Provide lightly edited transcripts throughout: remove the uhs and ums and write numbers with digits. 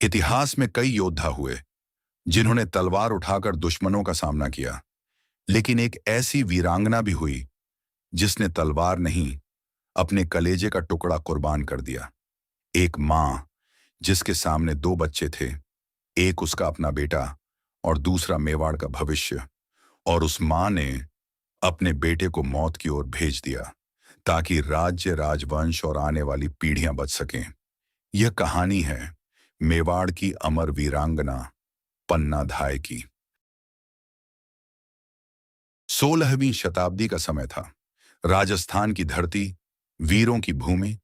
इतिहास में कई योद्धा हुए जिन्होंने तलवार उठाकर दुश्मनों का सामना किया, लेकिन एक ऐसी वीरांगना भी हुई जिसने तलवार नहीं, अपने कलेजे का टुकड़ा कुर्बान कर दिया। एक मां जिसके सामने दो बच्चे थे, एक उसका अपना बेटा और दूसरा मेवाड़ का भविष्य, और उस मां ने अपने बेटे को मौत की ओर भेज दिया ताकि राज्य, राजवंश और आने वाली पीढ़ियां बच सकें। यह कहानी है मेवाड़ की अमर वीरांगना पन्ना धाय की। 16वीं शताब्दी का समय था। राजस्थान की धरती, वीरों की भूमि,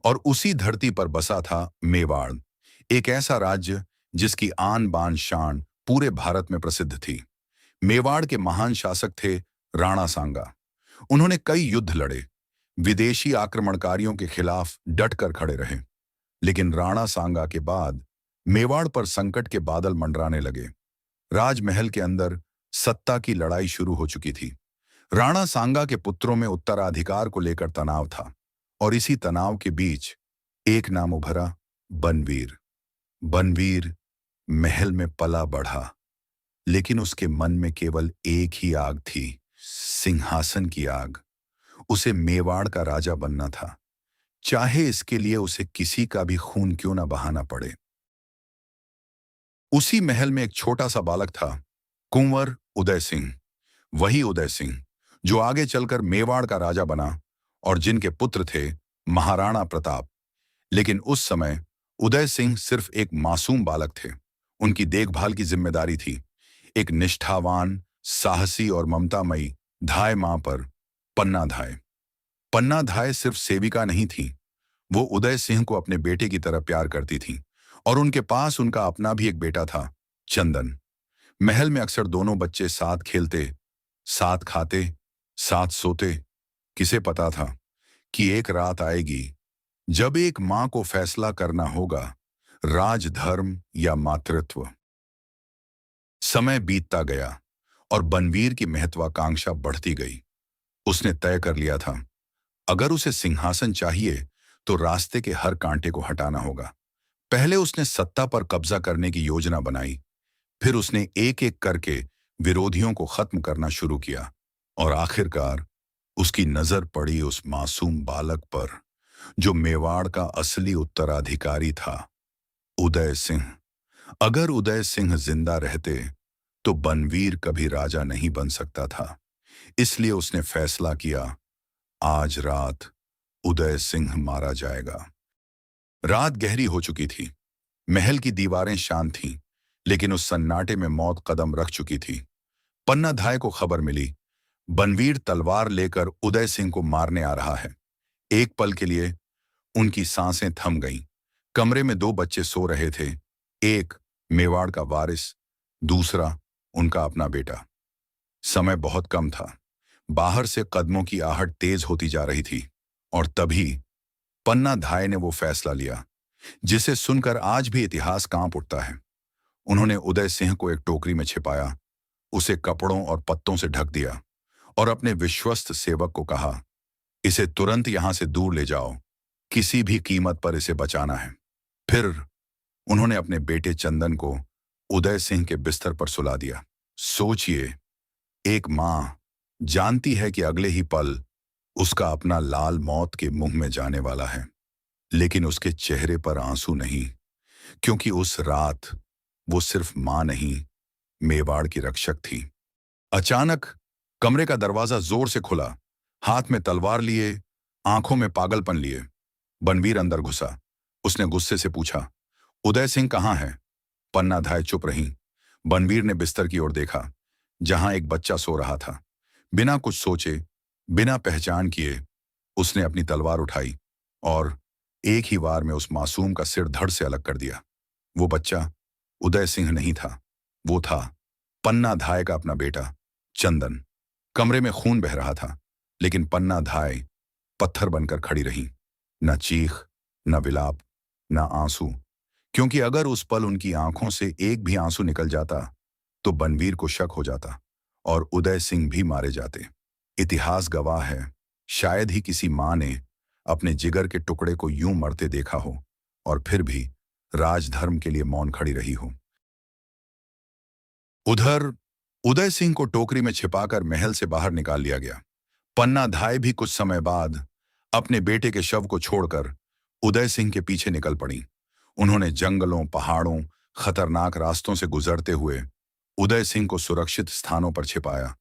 और उसी धरती पर बसा था मेवाड़, एक ऐसा राज्य जिसकी आन बान शान पूरे भारत में प्रसिद्ध थी। मेवाड़ के महान शासक थे राणा सांगा। उन्होंने कई युद्ध लड़े, विदेशी आक्रमणकारियों के खिलाफ डटकर खड़े रहे। लेकिन राणा सांगा के बाद मेवाड़ पर संकट के बादल मंडराने लगे। राजमहल के अंदर सत्ता की लड़ाई शुरू हो चुकी थी। राणा सांगा के पुत्रों में उत्तराधिकार को लेकर तनाव था, और इसी तनाव के बीच एक नाम उभरा, बनवीर। बनवीर महल में पला बढ़ा, लेकिन उसके मन में केवल एक ही आग थी, सिंहासन की आग। उसे मेवाड़ का राजा बनना था, चाहे इसके लिए उसे किसी का भी खून क्यों ना बहाना पड़े। उसी महल में एक छोटा सा बालक था, कुंवर उदय सिंह। वही उदय सिंह जो आगे चलकर मेवाड़ का राजा बना और जिनके पुत्र थे महाराणा प्रताप। लेकिन उस समय उदय सिंह सिर्फ एक मासूम बालक थे। उनकी देखभाल की जिम्मेदारी थी एक निष्ठावान, साहसी और ममतामयी धाय मां पर, पन्ना धाय। पन्ना धाय सिर्फ सेविका नहीं थी, वो उदय सिंह को अपने बेटे की तरह प्यार करती थी, और उनके पास उनका अपना भी एक बेटा था, चंदन। महल में अक्सर दोनों बच्चे साथ खेलते, साथ खाते, साथ सोते। किसे पता था कि एक रात आएगी जब एक मां को फैसला करना होगा, राजधर्म या मातृत्व। समय बीतता गया और बनवीर की महत्वाकांक्षा बढ़ती गई। उसने तय कर लिया था, अगर उसे सिंहासन चाहिए तो रास्ते के हर कांटे को हटाना होगा। पहले उसने सत्ता पर कब्जा करने की योजना बनाई, फिर उसने एक एक करके विरोधियों को खत्म करना शुरू किया, और आखिरकार उसकी नजर पड़ी उस मासूम बालक पर जो मेवाड़ का असली उत्तराधिकारी था, उदय सिंह। अगर उदय सिंह जिंदा रहते तो बनवीर कभी राजा नहीं बन सकता था। इसलिए उसने फैसला किया, आज रात उदय सिंह मारा जाएगा। रात गहरी हो चुकी थी। महल की दीवारें शांत थीं, लेकिन उस सन्नाटे में मौत कदम रख चुकी थी। पन्ना धाय को खबर मिली, बनवीर तलवार लेकर उदय सिंह को मारने आ रहा है। एक पल के लिए उनकी सांसें थम गईं। कमरे में दो बच्चे सो रहे थे, एक मेवाड़ का वारिस, दूसरा उनका अपना बेटा। समय बहुत कम था। बाहर से कदमों की आहट तेज होती जा रही थी, और तभी पन्ना धाय ने वो फैसला लिया जिसे सुनकर आज भी इतिहास कांप उठता है। उन्होंने उदय सिंह को एक टोकरी में छिपाया, उसे कपड़ों और पत्तों से ढक दिया, और अपने विश्वस्त सेवक को कहा, इसे तुरंत यहां से दूर ले जाओ, किसी भी कीमत पर इसे बचाना है। फिर उन्होंने अपने बेटे चंदन को उदय सिंह के बिस्तर पर सुला दिया। सोचिए, एक मां जानती है कि अगले ही पल उसका अपना लाल मौत के मुंह में जाने वाला है, लेकिन उसके चेहरे पर आंसू नहीं, क्योंकि उस रात वो सिर्फ मां नहीं, मेवाड़ की रक्षक थी। अचानक कमरे का दरवाजा जोर से खुला। हाथ में तलवार लिए, आंखों में पागलपन लिए, बनवीर अंदर घुसा। उसने गुस्से से पूछा, उदय सिंह कहाँ है? पन्ना धाय चुप रही। बनवीर ने बिस्तर की ओर देखा, जहां एक बच्चा सो रहा था। बिना कुछ सोचे, बिना पहचान किए, उसने अपनी तलवार उठाई और एक ही वार में उस मासूम का सिर धड़ से अलग कर दिया। वो बच्चा उदय सिंह नहीं था, वो था पन्ना धाय का अपना बेटा, चंदन। कमरे में खून बह रहा था, लेकिन पन्ना धाय पत्थर बनकर खड़ी रही। न चीख, न विलाप, न आंसू, क्योंकि अगर उस पल उनकी आंखों से एक भी आंसू निकल जाता तो बनवीर को शक हो जाता और उदय सिंह भी मारे जाते। इतिहास गवाह है, शायद ही किसी मां ने अपने जिगर के टुकड़े को यूं मरते देखा हो, और फिर भी राजधर्म के लिए मौन खड़ी रही हो। उधर उदय सिंह को टोकरी में छिपाकर महल से बाहर निकाल लिया गया। पन्ना धाय भी कुछ समय बाद अपने बेटे के शव को छोड़कर उदय सिंह के पीछे निकल पड़ी। उन्होंने जंगलों, पहाड़ों, खतरनाक रास्तों से गुजरते हुए उदय सिंह को सुरक्षित स्थानों पर छिपाया।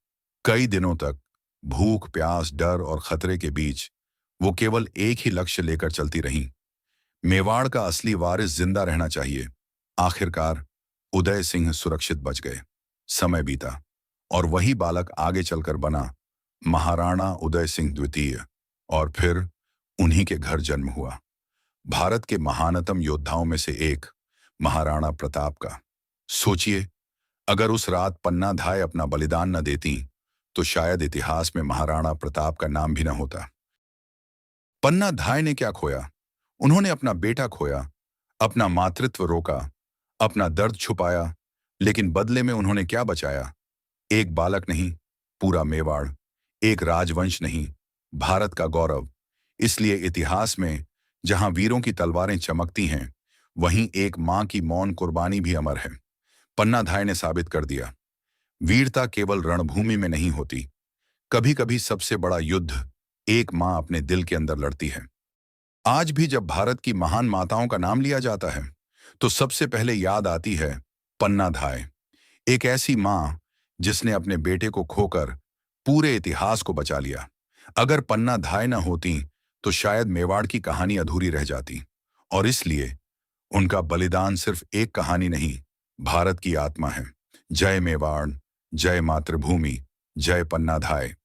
कई दिनों तक भूख, प्यास, डर और खतरे के बीच वो केवल एक ही लक्ष्य लेकर चलती रहीं, मेवाड़ का असली वारिस जिंदा रहना चाहिए। आखिरकार उदय सिंह सुरक्षित बच गए। समय बीता और वही बालक आगे चलकर बना महाराणा उदय सिंह द्वितीय, और फिर उन्हीं के घर जन्म हुआ भारत के महानतम योद्धाओं में से एक, महाराणा प्रताप का। सोचिए, अगर उस रात पन्ना धाय अपना बलिदान न देती तो शायद इतिहास में महाराणा प्रताप का नाम भी न होता। पन्ना धाय ने क्या खोया? उन्होंने अपना बेटा खोया, अपना मातृत्व रोका, अपना दर्द छुपाया, लेकिन बदले में उन्होंने क्या बचाया? एक बालक नहीं, पूरा मेवाड़। एक राजवंश नहीं, भारत का गौरव। इसलिए इतिहास में जहां वीरों की तलवारें चमकती हैं, वहीं एक मां की मौन कुर्बानी भी अमर है। पन्ना धाय ने साबित कर दिया, वीरता केवल रणभूमि में नहीं होती। कभी कभी सबसे बड़ा युद्ध एक मां अपने दिल के अंदर लड़ती है। आज भी जब भारत की महान माताओं का नाम लिया जाता है तो सबसे पहले याद आती है पन्ना धाय, एक ऐसी मां जिसने अपने बेटे को खोकर पूरे इतिहास को बचा लिया। अगर पन्ना धाय न होती तो शायद मेवाड़ की कहानी अधूरी रह जाती, और इसलिए उनका बलिदान सिर्फ एक कहानी नहीं, भारत की आत्मा है। जय मेवाड़, जय मातृभूमि, जय पन्ना धाय।